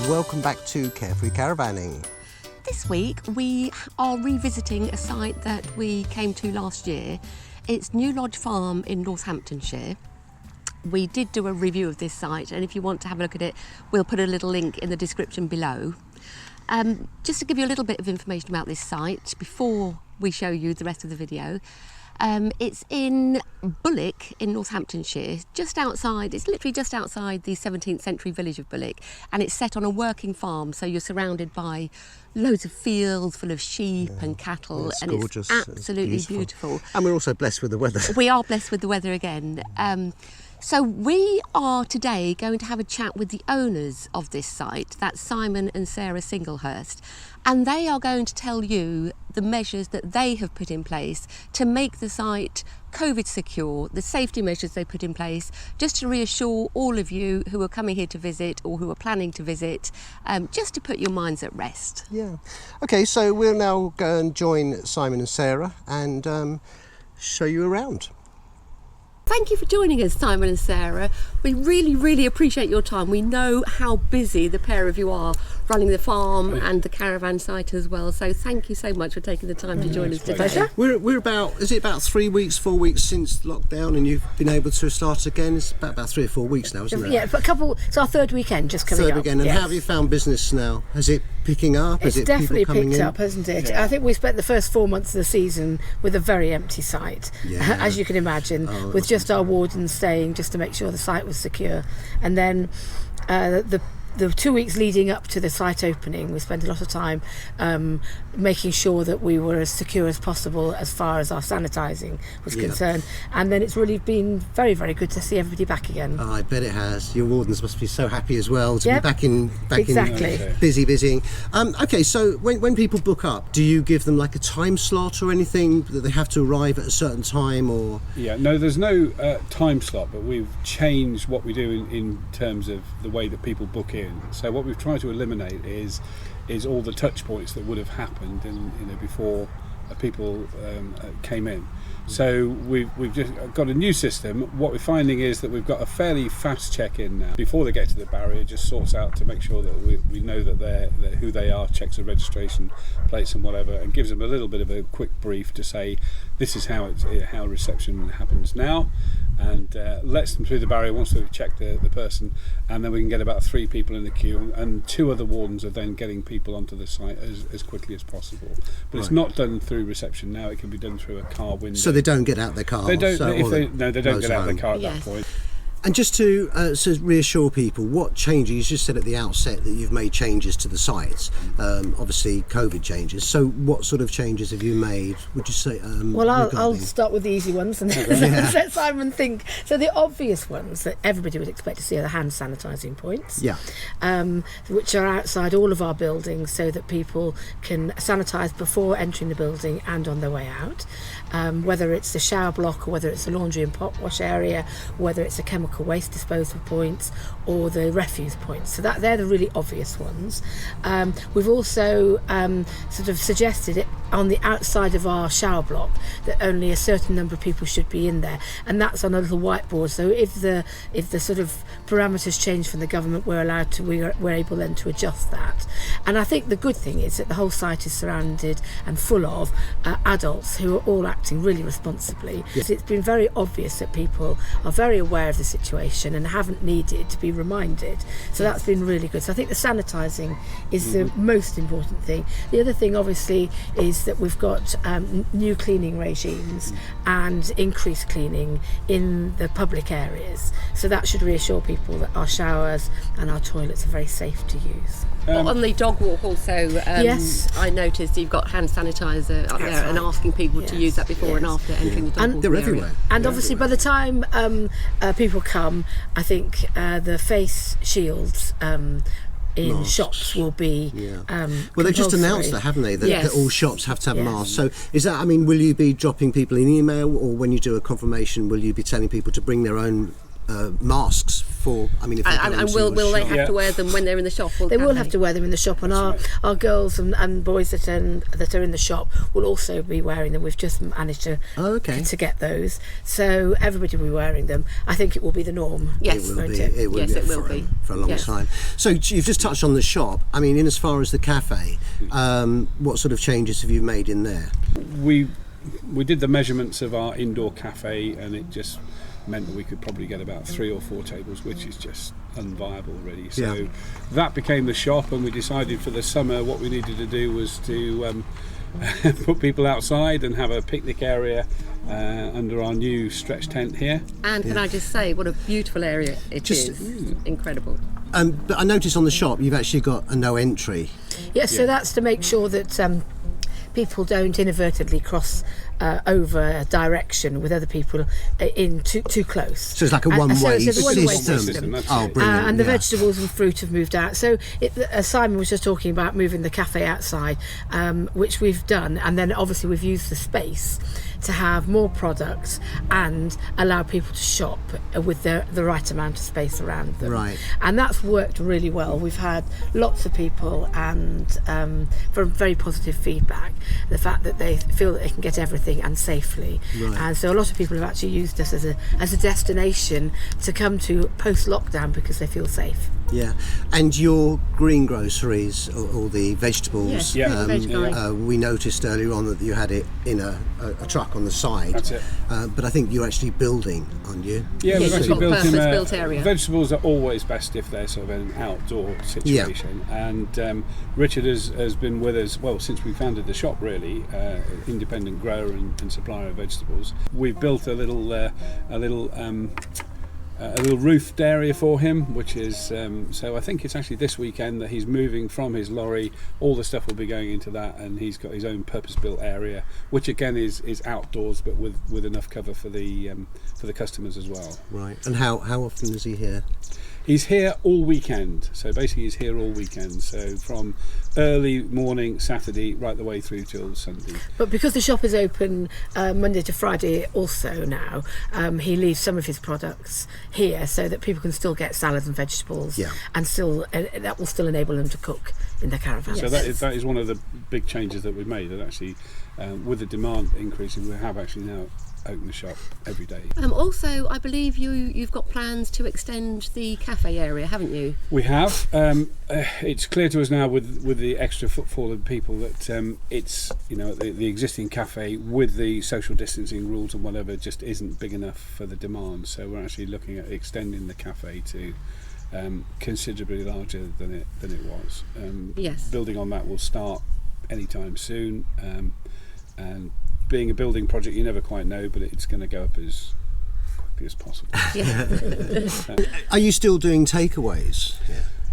welcome back to Carefree Caravanning. This week we are revisiting a site that we came to last year. It's New Lodge Farm in Northamptonshire. We did do a review of this site, and if you want to have a look at it, we'll put a little link in the description below. Just to give you a little bit of information about this site before we show you the rest of the video. It's in Bullock in Northamptonshire, it's literally just outside the 17th century village of Bullock, and it's set on a working farm, so you're surrounded by loads of fields full of sheep and cattle, It's and gorgeous. it's absolutely It's beautiful. And we're also blessed with the weather. We are blessed with the weather again. So we are today going to have a chat with the owners of this site. That's Simon and Sarah Singlehurst, and they are going to tell you the measures that they have put in place to make the site COVID secure, the safety measures they put in place, just to reassure all of you who are coming here to visit or who are planning to visit, just to put your minds at rest. Yeah. Okay, so we'll now go and join Simon and Sarah and show you around. Thank you for joining us, Simon and Sarah. We really, really appreciate your time. We know how busy the pair of you are running the farm and the caravan site as well. So thank you so much for taking the time to join us today. We're about, is it about 3 weeks, 4 weeks since lockdown, and you've been able to start again? It's about 3 or 4 weeks now, isn't it? Yeah, but it's our third weekend just coming up. Third weekend, and yes. How have you found business now? Is it picking up? It's Is it definitely people coming picked in? up, hasn't it? Yeah. I think we spent the first 4 months of the season with a very empty site, Yeah. as you can imagine, with just our wardens staying just to make sure the site was secure. And then the 2 weeks leading up to the site opening, we spent a lot of time making sure that we were as secure as possible as far as our sanitising was concerned. And then it's really been very, very good to see everybody back again. Oh, I bet it has. Your wardens must be so happy as well to Yep. be back in Exactly. busying. Okay, so when people book up, do you give them like a time slot or anything that they have to arrive at a certain time, or? Yeah, no, there's no time slot, but we've changed what we do in terms of the way that people book in. So what we've tried to eliminate is all the touch points that would have happened before people came in. So we've just got a new system. What we're finding is that we've got a fairly fast check-in now. Before they get to the barrier, just sorts out to make sure that we know that they're who they are, checks the registration plates and whatever, and gives them a little bit of a quick brief to say this is how reception happens now, and lets them through the barrier once they've checked the person, and then we can get about 3 people in the queue, and 2 other wardens are then getting people onto the site as quickly as possible. But it's not done through reception now; it can be done through a car window. So they don't get out their car. They don't. They They don't get out of the car at that point. And just to reassure people, what changes? You just said at the outset that you've made changes to the site, obviously COVID changes. So what sort of changes have you made, would you say? Well, I'll start with the easy ones and let Simon think. So the obvious ones that everybody would expect to see are the hand sanitising points, which are outside all of our buildings so that people can sanitise before entering the building and on their way out. Whether it's the shower block or whether it's the laundry and pot wash area, whether it's a chemical waste disposal points or the refuse points. So they're the really obvious ones. We've also sort of suggested it on the outside of our shower block that only a certain number of people should be in there, and that's on a little whiteboard. So if the sort of parameters change from the government, we're able then to adjust that. And I think the good thing is that the whole site is surrounded and full of adults who are all acting really responsibly. So it's been very obvious that people are very aware of the situation and haven't needed to be reminded. So that's been really good. So I think the sanitising is the most important thing. The other thing obviously is that we've got new cleaning regimes and increased cleaning in the public areas. So that should reassure people that our showers and our toilets are very safe to use. On the dog walk also, Yes. I noticed you've got hand sanitizer up there and asking people to use that before and after entering the dog And walk they're area. everywhere. And obviously by the time people come, I think the face shields in Masks. shops will be well, they've just compulsory. announced that, haven't they? That, Yes. that all shops have to have Yes. masks. So is that, I mean, will you be dropping people an email, or when you do a confirmation, will you be telling people to bring their own masks for, I mean, if they go And into will your they shop? have to wear them when they're in the shop? They will have to wear them in the shop, and our girls and boys that are in the shop will also be wearing them. We've just managed to get those, so everybody will be wearing them. I think it will be the norm. Yes, it will be. Yes, it will for, be for a long time. So you've just touched on the shop. I mean, in as far as the cafe, what sort of changes have you made in there? We did the measurements of our indoor cafe, and it just meant that we could probably get about 3 or 4 tables, which is just unviable really. So that became the shop, and we decided for the summer what we needed to do was to put people outside and have a picnic area under our new stretch tent here. And can I just say, what a beautiful area it is. Incredible. But I noticed on the shop you've actually got a no entry. Yes, so that's to make sure that people don't inadvertently cross over direction with other people in too close. So it's like a one-way system. Oh, brilliant. And the vegetables and fruit have moved out. So Simon was just talking about moving the cafe outside, which we've done, and then obviously we've used the space to have more products and allow people to shop with the right amount of space around them. Right. And that's worked really well. We've had lots of people and from very positive feedback, the fact that they feel that they can get everything and safely. Right. And so a lot of people have actually used us as a destination to come to post-lockdown because they feel safe. Yeah, and your greengroceries, or the vegetables, we noticed earlier on that you had it in a truck on the side. That's it. But I think you're actually building, aren't you? Yeah, we've actually built in purpose-built area. Vegetables are always best if they're sort of an outdoor situation. Yeah. And Richard has been with us, well, since we founded the shop really, independent grower and supplier of vegetables. We've built a little roofed area for him, which is so I think it's actually this weekend that he's moving from his lorry. All the stuff will be going into that, and he's got his own purpose-built area, which again is outdoors, but with enough cover for the customers as well. Right. And how often is he here? He's here all weekend. So basically, he's here all weekend. So from early morning Saturday right the way through till Sunday. But because the shop is open Monday to Friday also now, he leaves some of his products here so that people can still get salads and vegetables, and still that will still enable them to cook in their caravan. So that is one of the big changes that we've made, that actually with the demand increasing, we have actually now open the shop every day. Also, I believe you've got plans to extend the cafe area, haven't you? We have. It's clear to us now with the extra footfall of people that it's the existing cafe with the social distancing rules and whatever just isn't big enough for the demand. So we're actually looking at extending the cafe to considerably larger than it was. Yes. Building on that will start anytime soon. And being a building project, you never quite know, but it's going to go up as quickly as possible. Are you still doing takeaways?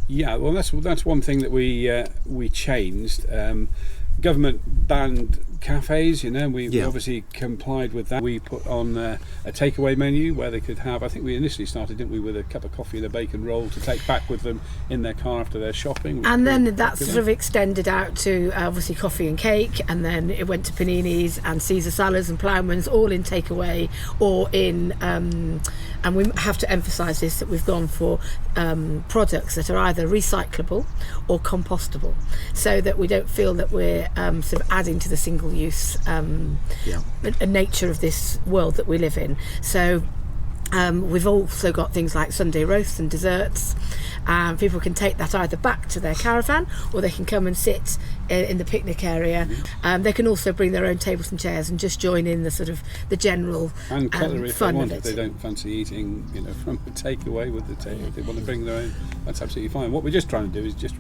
Yeah, well, that's one thing that we changed. Government banned cafes, we obviously complied with that. We put on a takeaway menu where they could have, I think we initially started, didn't we, with a cup of coffee and a bacon roll to take back with them in their car after their shopping. And then that sort of extended out to obviously coffee and cake, and then it went to paninis and Caesar salads and ploughmans, all in takeaway or in and we have to emphasise this, that we've gone for products that are either recyclable or compostable, so that we don't feel that we're sort of adding to the single-use nature of this world that we live in. So we've also got things like Sunday roasts and desserts. People can take that either back to their caravan, or they can come and sit in the picnic area. They can also bring their own tables and chairs and just join in the sort of the general and cutlery fun if they want. of it. If they don't fancy eating, from a takeaway with the table, if they want to bring their own, that's absolutely fine. What we're just trying to do is just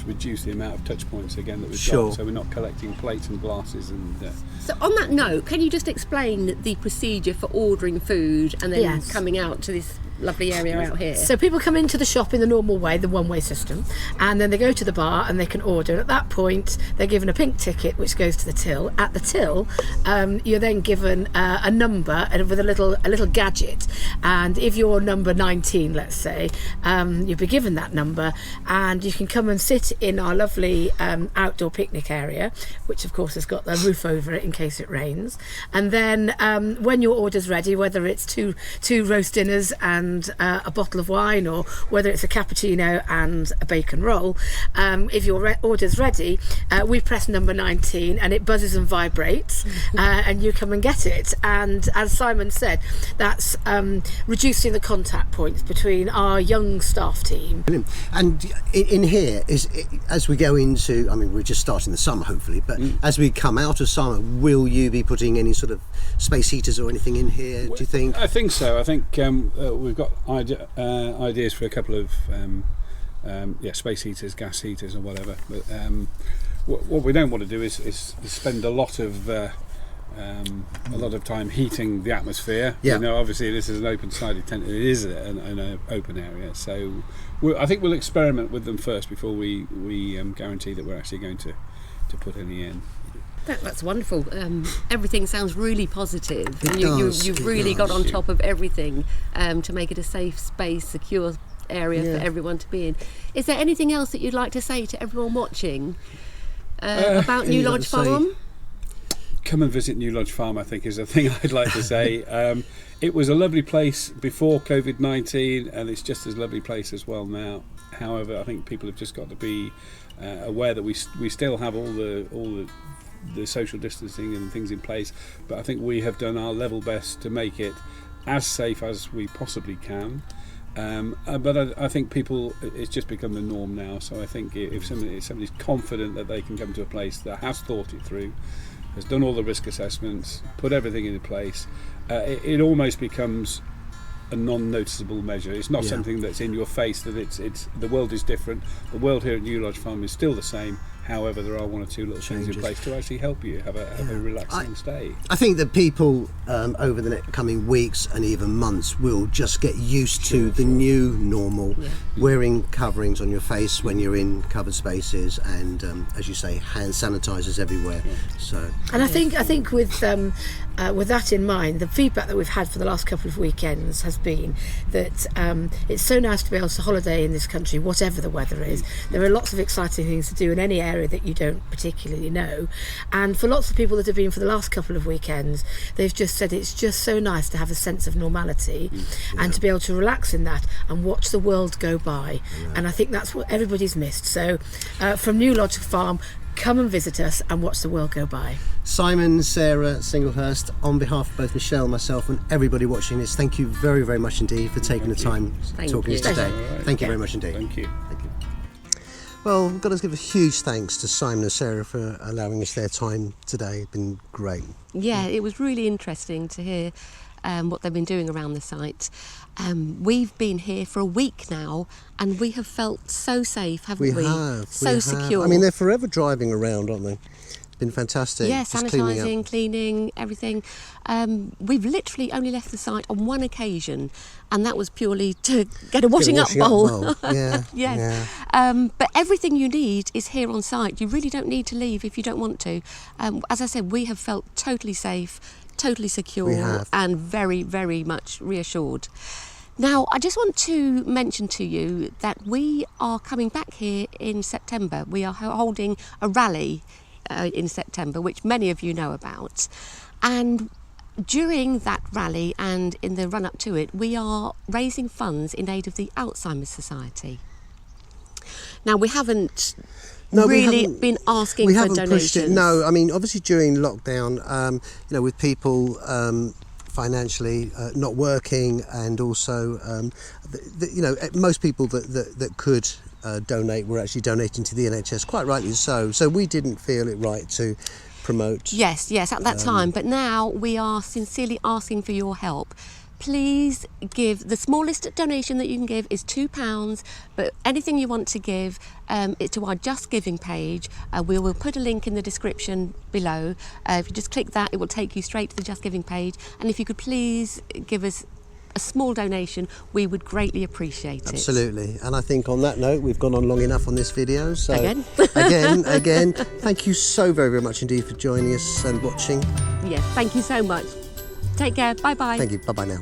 reduce the amount of touch points again that we've got, so we're not collecting plates and glasses and. So on that note, can you just explain the procedure for ordering food and then coming out to this lovely area out here? So people come into the shop in the normal way, the one-way system, and then they go to the bar and they can order. And at that point, they're given a pink ticket which goes to the till. At the till, you're then given a number with a little gadget. And if you're number 19, let's say, you'll be given that number, and you can come and sit in our lovely outdoor picnic area, which of course has got the roof over it in case it rains. And then when your order's ready, whether it's two roast dinners and and a bottle of wine, or whether it's a cappuccino and a bacon roll, if your order's ready, we press number 19 and it buzzes and vibrates, and you come and get it. And as Simon said, that's reducing the contact points between our young staff team. And in here, as we go into, I mean, we're just starting the summer hopefully, but as we come out of summer, will you be putting any sort of space heaters or anything in here, do you think? I think so. I think we've got ideas for a couple of space heaters, gas heaters or whatever, but what we don't want to do is spend a lot of time heating the atmosphere. Yeah. You know, obviously this is an open-sided tent. It is an open area, so I think we'll experiment with them first before we guarantee that we're actually going to put any in. That's wonderful. Everything sounds really positive. You've really got on does. top of everything to make it a safe space, secure area for everyone to be in. Is there anything else that you'd like to say to everyone watching about New Lodge Farm? Come and visit New Lodge Farm, I think, is the thing I'd like to say. It was a lovely place before COVID-19, and it's just as lovely place as well now. However, I think people have just got to be aware that we still have all the social distancing and things in place, but I think we have done our level best to make it as safe as we possibly can. But I think it's just become the norm now. So I think if somebody's confident that they can come to a place that has thought it through, has done all the risk assessments, put everything into place, it almost becomes a non-noticeable measure. It's not something that's in your face, that it's the world is different. The world here at New Lodge Farm is still the same. However, there are one or two little things in place to actually help you have a relaxing stay. I think that people over the coming weeks and even months will just get used to the new normal, wearing coverings on your face when you're in covered spaces, and as you say, hand sanitizers everywhere. So, and I think with that in mind, the feedback that we've had for the last couple of weekends has been that it's so nice to be able to holiday in this country, whatever the weather is. There are lots of exciting things to do in any area that you don't particularly know, and for lots of people that have been for the last couple of weekends, they've just said it's just so nice to have a sense of normality and to be able to relax in that and watch the world go by. And I think that's what everybody's missed. So from New Lodge Farm, come and visit us and watch the world go by. Simon, Sarah, Singlehurst, on behalf of both Michelle, myself and everybody watching this, thank you very, very much indeed for taking the time talking to us today. Thank you very much indeed. Thank you. Well, we've got to give a huge thanks to Simon and Sarah for allowing us their time today. It's been great. Yeah, it was really interesting to hear what they've been doing around the site. We've been here for a week now, and we have felt so safe, haven't we? So secure. I mean, they're forever driving around, aren't they? It's been fantastic. Yeah, just cleaning, cleaning, everything. We've literally only left the site on one occasion, and that was purely to get a washing up bowl. Yeah. Yes. Yeah. But everything you need is here on site. You really don't need to leave if you don't want to. As I said, we have felt totally safe, totally secure, and very, very much reassured. Now, I just want to mention to you that we are coming back here in September. We are holding a rally in September, which many of you know about. And during that rally and in the run-up to it, we are raising funds in aid of the Alzheimer's Society. Now, we haven't been asking for donations. Pushed it. No, I mean, obviously during lockdown, with people financially not working, and also, most people that could donate were actually donating to the NHS, quite rightly so. So we didn't feel it right to promote. Yes, at that time. But now we are sincerely asking for your help. Please give. The smallest donation that you can give is £2, but anything you want to give is to our Just Giving page. We will put a link in the description below. If you just click that, it will take you straight to the Just Giving page. And if you could please give us a small donation, we would greatly appreciate it. Absolutely. And I think on that note, we've gone on long enough on this video. So again, thank you so very, very much indeed for joining us and watching. Yes, thank you so much. Take care. Bye-bye. Thank you. Bye-bye now.